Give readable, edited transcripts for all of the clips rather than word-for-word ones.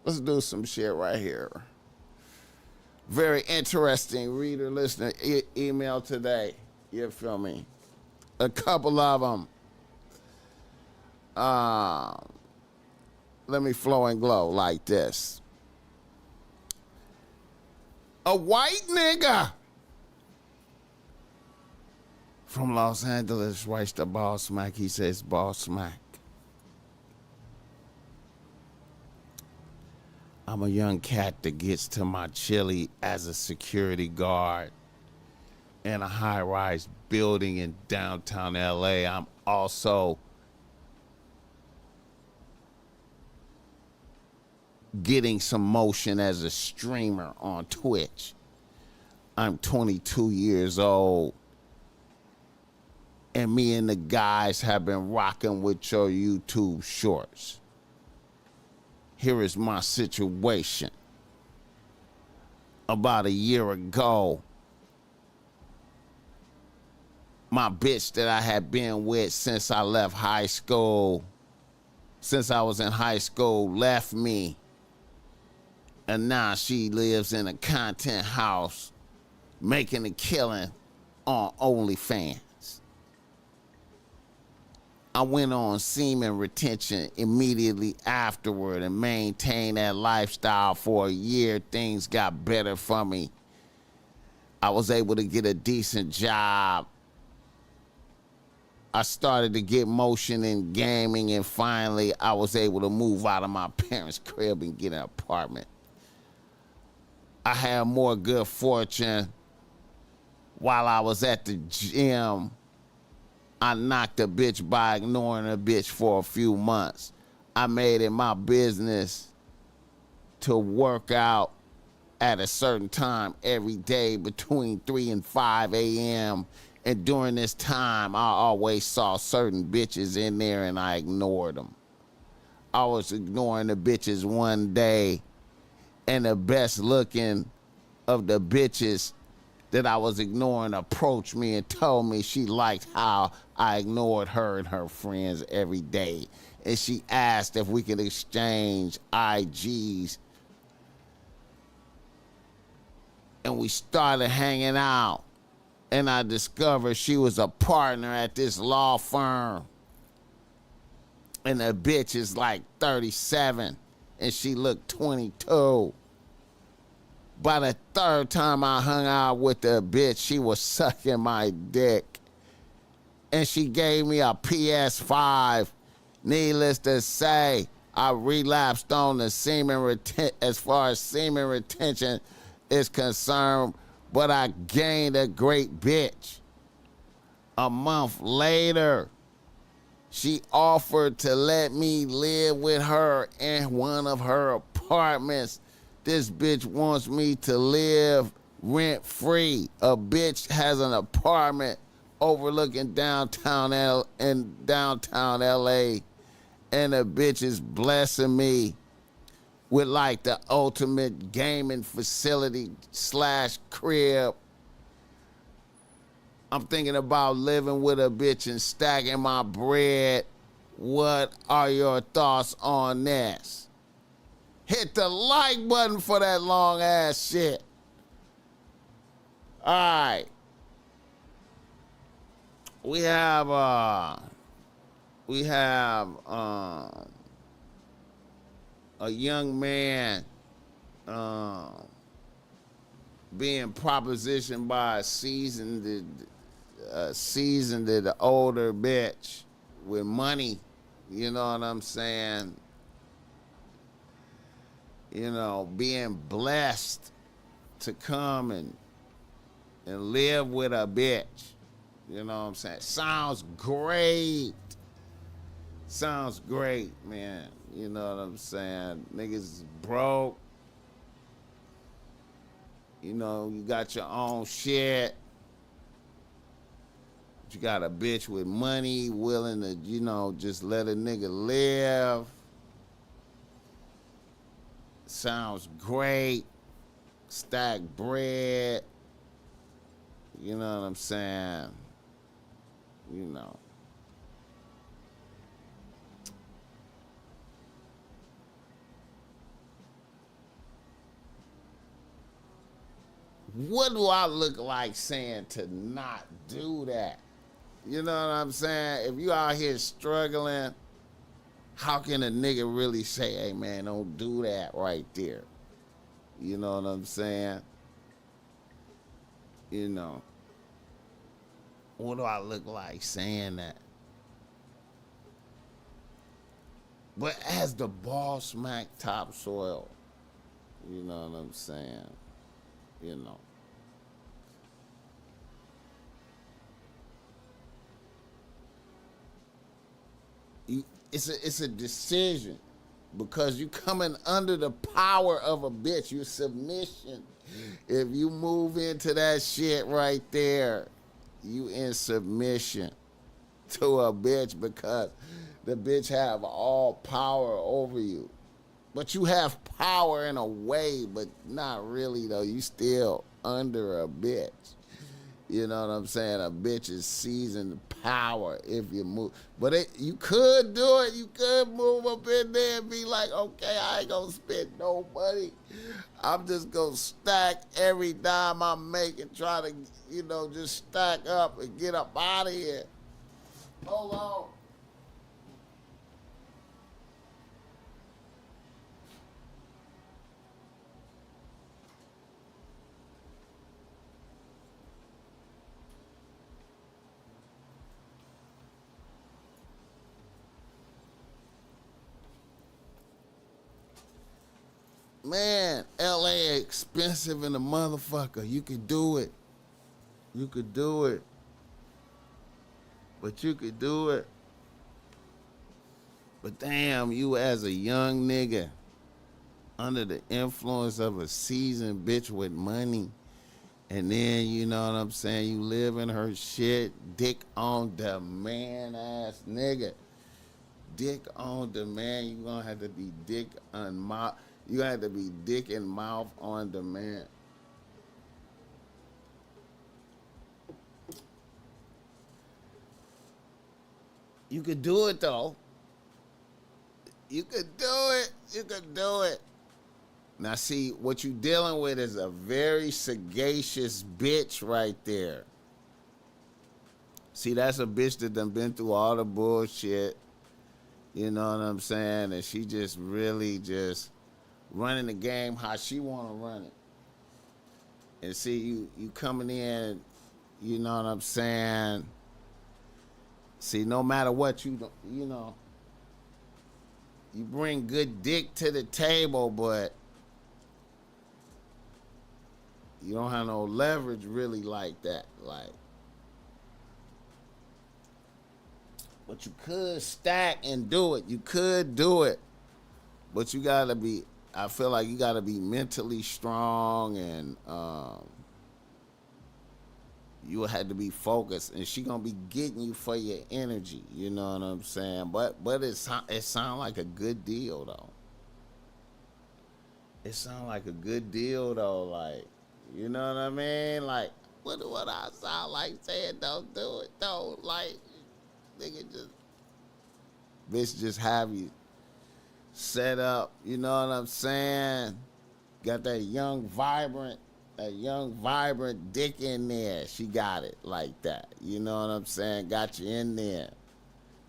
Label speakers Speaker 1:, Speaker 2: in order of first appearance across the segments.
Speaker 1: Let's do some shit right here. Very interesting reader, listener, email today. You feel me? A couple of them. Let me flow and glow like this. A white nigga from Los Angeles writes to BossMack. He says, BossMack, I'm a young cat that gets to my chili as a security guard in a high-rise building in downtown LA. I'm also getting some motion as a streamer on Twitch. I'm 22 years old, and me and the guys have been rocking with your YouTube shorts. Here is my situation. About a year ago, my bitch that I had been with since I left high school, since I was in high school, left me. And now she lives in a content house making a killing on OnlyFans. I went on semen retention immediately afterward and maintained that lifestyle for a year. Things got better for me. I was able to get a decent job. I started to get motion in gaming, and finally I was able to move out of my parents' crib and get an apartment. I had more good fortune. While I was at the gym, I knocked a bitch by ignoring a bitch for a few months. I made it my business to work out at a certain time every day between 3 and 5 a.m. And during this time, I always saw certain bitches in there and I ignored them. I was ignoring the bitches one day, and the best looking of the bitches that I was ignoring approached me and told me she liked how I ignored her and her friends every day. And she asked if we could exchange IGs. And we started hanging out. And I discovered she was a partner at this law firm. And the bitch is like 37 and she looked 22. By the third time I hung out with the bitch, she was sucking my dick. And she gave me a PS5. Needless to say, I relapsed on the semen as far as semen retention is concerned, but I gained a great bitch. A month later, she offered to let me live with her in one of her apartments. This bitch wants me to live rent-free. A bitch has an apartment overlooking downtown LA, and the bitch is blessing me with like the ultimate gaming facility / crib. I'm thinking about living with a bitch and stacking my bread. What are your thoughts on this? Hit the like button for that long ass shit. All right. We have a young man being propositioned by a seasoned older bitch with money. You know what I'm saying? You know, being blessed to come and live with a bitch. You know what I'm saying? Sounds great. Sounds great, man. You know what I'm saying? Niggas is broke. You know, you got your own shit. You got a bitch with money willing to, you know, just let a nigga live. Sounds great. Stack bread. You know what I'm saying? You know. What do I look like saying to not do that? You know what I'm saying? If you out here struggling, how can a nigga really say, hey man, don't do that right there? You know what I'm saying? You know. What do I look like saying that? But as the BossMack topsoil, you know what I'm saying? You know. It's a decision because you coming under the power of a bitch. You submission. If you move into that shit right there, you in submission to a bitch because the bitch have all power over you. But you have power in a way, but not really though. You still under a bitch. You know what I'm saying? A bitch is seizing power if you move. But you could do it. You could move up in there and be like, okay, I ain't gonna spend no money. I'm just gonna stack every dime I make and try to, just stack up and get up out of here. Hold on. Man, LA expensive in the motherfucker. You could do it. You could do it. But you could do it. But damn, you as a young nigga under the influence of a seasoned bitch with money. And then, you know what I'm saying, you live in her shit, dick on demand ass nigga. Dick on demand, you gonna have to be dick on mouth. You gonna have to be dick and mouth on demand. You could do it though. You could do it. You could do it. Now see, what you dealing with is a very sagacious bitch right there. See, that's a bitch that done been through all the bullshit. You know what I'm saying? And she just really just running the game how she want to run it. And see, you coming in, you know what I'm saying? See, no matter what you bring good dick to the table, but you don't have no leverage really like that. But you could stack and do it. You could do it. But you gotta be, I feel like you gotta be mentally strong and you had to be focused, and she gonna be getting you for your energy. You know what I'm saying? But it sound like a good deal though. It sound like a good deal though. Like, you know what I mean? Like, what I sound like saying? Don't do it though. Like, nigga, bitch, just have you set up. You know what I'm saying? Got that young, vibrant dick in there. She got it like that. You know what I'm saying? Got you in there.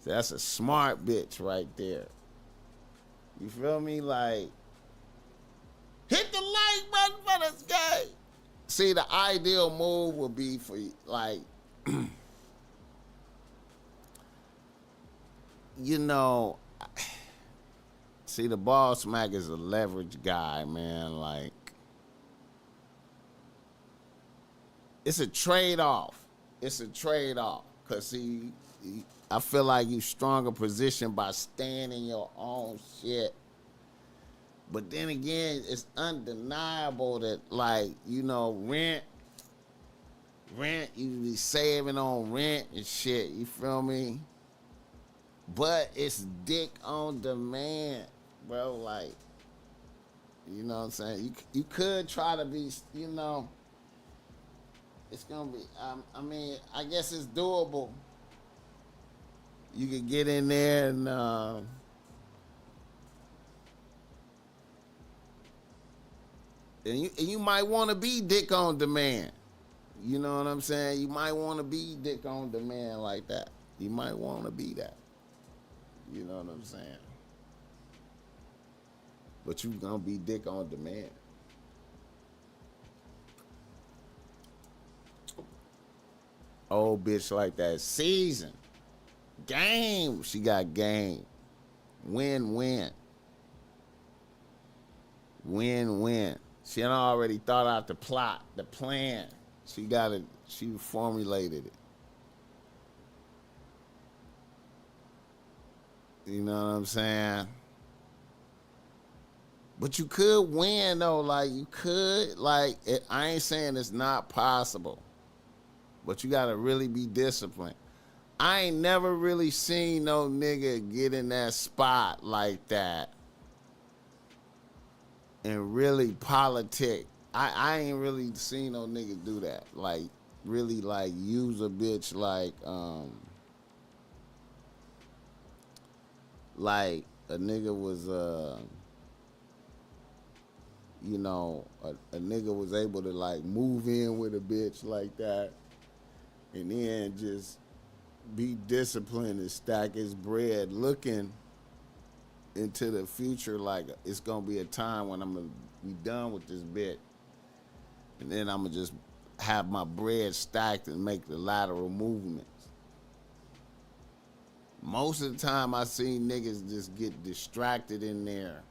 Speaker 1: So that's a smart bitch right there. You feel me? Like, hit the like button for this guy. See, the ideal move would be for, like, you know, see, the BossMack is a leverage guy, man. Like, it's a trade-off. It's a trade-off. Because, see, I feel like you stronger position by staying in your own shit. But then again, it's undeniable that, like, rent, you be saving on rent and shit, you feel me? But it's dick on demand, bro. Like, you know what I'm saying? You could try to be, it's gonna be, I mean, I guess it's doable. You could get in there and, And you might want to be dick on demand. You know what I'm saying? You might want to be dick on demand like that. You might want to be that. You know what I'm saying? But you gonna be dick on demand. Old bitch like that. Season. Game. She got game. Win-win. Win-win. She had already thought out the plot, the plan. She got it. She formulated it. You know what I'm saying? But you could win though. Like you could. Like I ain't saying it's not possible. But you gotta really be disciplined. I ain't never really seen no nigga get in that spot like that and really politic. I ain't really seen no nigga do that. Like really like use a bitch like a nigga was you know, a nigga was able to like move in with a bitch like that and then just be disciplined and stack his bread looking into the future like it's gonna be a time when I'm gonna be done with this bit and then I'm gonna just have my bread stacked and make the lateral movements. Most of the time I seen niggas just get distracted in there.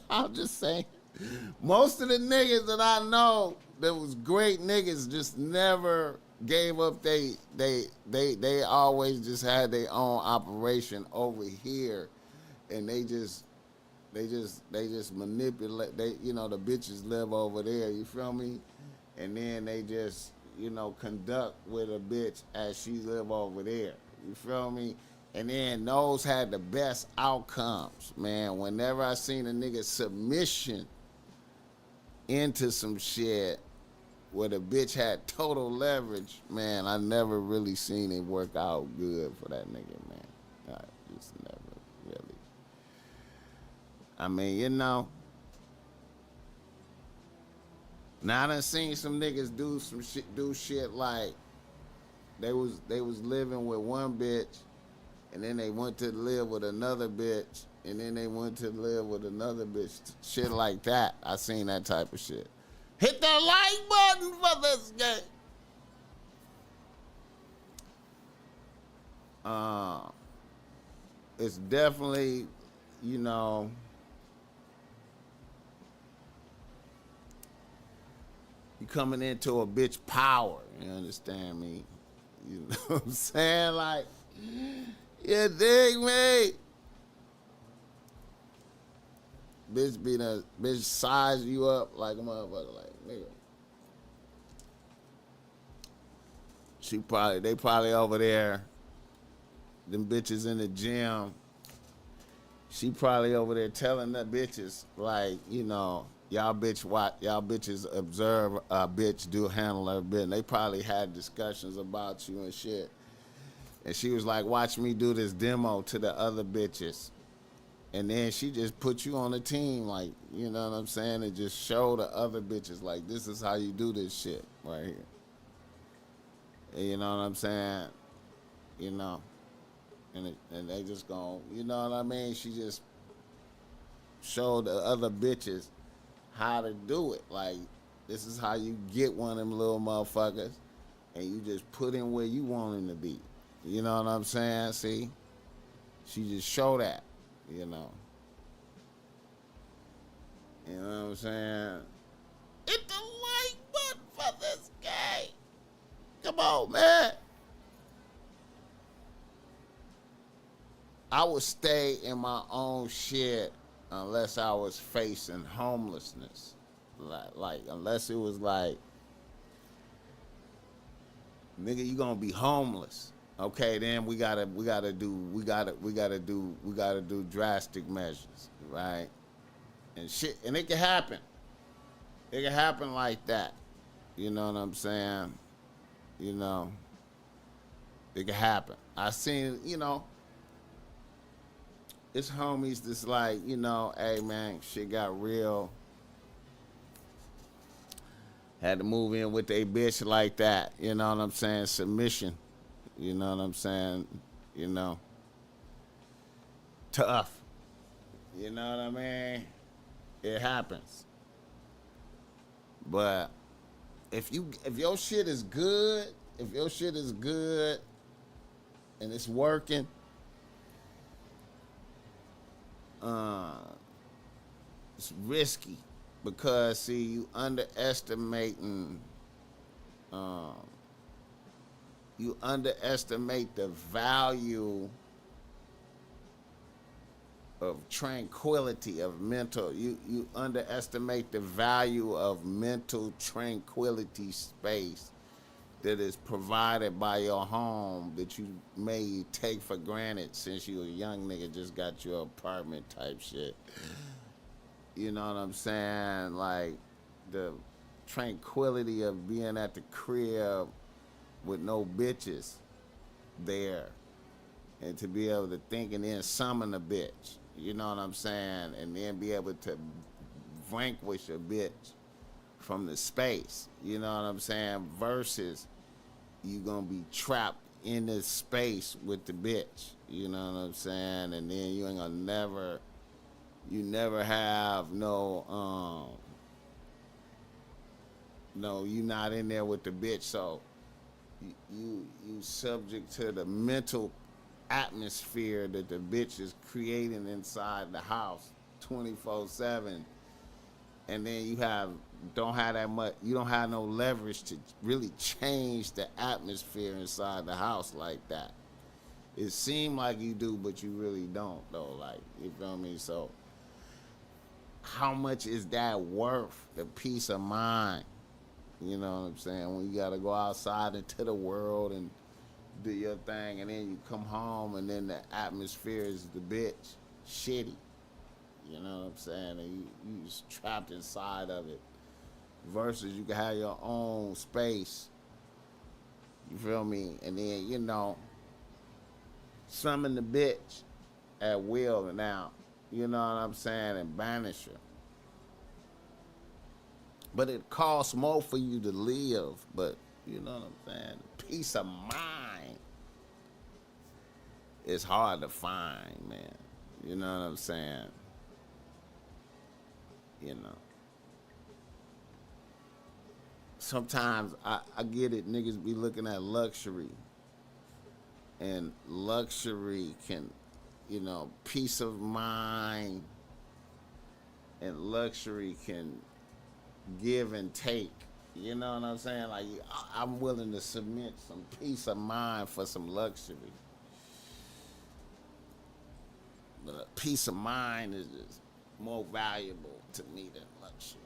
Speaker 1: I'm just saying. Most of the niggas that I know that was great niggas just never gave up. They always just had their own operation over here, and they just manipulate. They the bitches live over there. You feel me? And then they just conduct with a bitch as she live over there. You feel me? And then those had the best outcomes, man. Whenever I seen a nigga submission into some shit where the bitch had total leverage, man, I never really seen it work out good for that nigga, man. I just never really. I mean, now I done seen some niggas do shit like they was living with one bitch and then they went to live with another bitch and then they went to live with another bitch. Shit like that. I seen that type of shit. Hit the like button for this game. It's definitely, you coming into a bitch power. You understand me? You know what I'm saying? Like, you dig me? Bitch size you up like a motherfucker, like nigga. They probably over there. Them bitches in the gym. She probably over there telling the bitches like, y'all bitches observe a bitch do handle her bit. And they probably had discussions about you and shit. And she was like, watch me do this demo to the other bitches. And then she just put you on the team, like, you know what I'm saying? And just show the other bitches, like, this is how you do this shit right here. And you know what I'm saying? And they just gon', you know what I mean? She just showed the other bitches how to do it. Like, this is how you get one of them little motherfuckers, and you just put him where you want him to be. You know what I'm saying? See? She just showed that. You know what I'm saying? Hit the like button for this game. Come on, man. I would stay in my own shit unless I was facing homelessness. Like unless it was like, nigga, you gonna be homeless. Okay, then we gotta do drastic measures, right? And shit, and it can happen. It can happen like that. You know what I'm saying? It can happen. I seen, it's homies that's like, hey man, shit got real. Had to move in with a bitch like that. You know what I'm saying? Submission. You know what I'm saying? You know, tough. You know what I mean? It happens. But if your shit is good, if your shit is good and it's working, uh, it's risky because see um, you underestimate the value of tranquility of mental you underestimate the value of mental tranquility space that is provided by your home that you may take for granted since you a young nigga just got your apartment type shit. You know what I'm saying? Like the tranquility of being at the crib with no bitches there and to be able to think and then summon a bitch. You know what I'm saying? And then be able to vanquish a bitch from the space. You know what I'm saying? Versus you gonna be trapped in this space with the bitch. You know what I'm saying? And then you ain't gonna you never have no, you not in there with the bitch. So you subject to the mental atmosphere that the bitch is creating inside the house 24/7, and then don't have that much, you don't have no leverage to really change the atmosphere inside the house like that. It seemed like you do, but you really don't though. Like, you feel me? So how much is that worth? The peace of mind. You know what I'm saying? When you gotta go outside into the world and do your thing, and then you come home, and then the atmosphere is the bitch, shitty. You know what I'm saying? And you just trapped inside of it. Versus you can have your own space. You feel me? And then summon the bitch at will now. You know what I'm saying? And banish her. But it costs more for you to live. But you know what I'm saying? Peace of mind is hard to find, man. You know what I'm saying? You know. Sometimes I get it, niggas be looking at luxury. And luxury can, peace of mind and luxury can give and take. You know what I'm saying? Like, I'm willing to submit some peace of mind for some luxury. But peace of mind is just more valuable to me than luxury.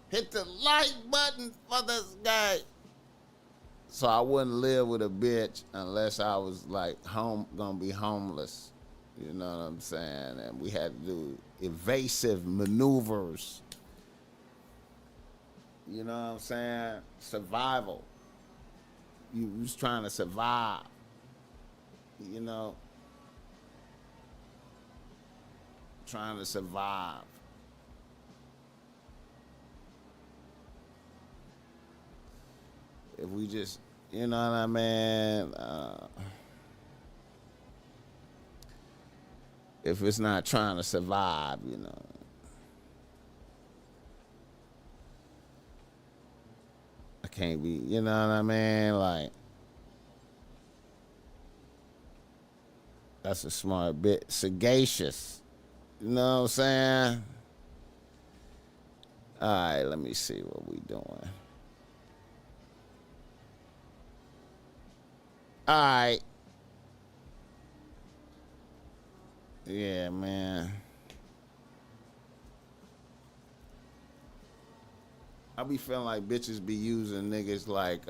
Speaker 1: Hit the like button for this guy. So I wouldn't live with a bitch unless I was like gonna be homeless. You know what I'm saying? And we had to do evasive maneuvers. You know what I'm saying? Survival. You was trying to survive. You know? Trying to survive. If we just, you know what I mean? If it's not trying to survive, I can't be, you know what I mean? Like, that's a smart bit. Sagacious. You know what I'm saying? All right, let me see what we doing. All right. Yeah, man. I be feeling like bitches be using niggas like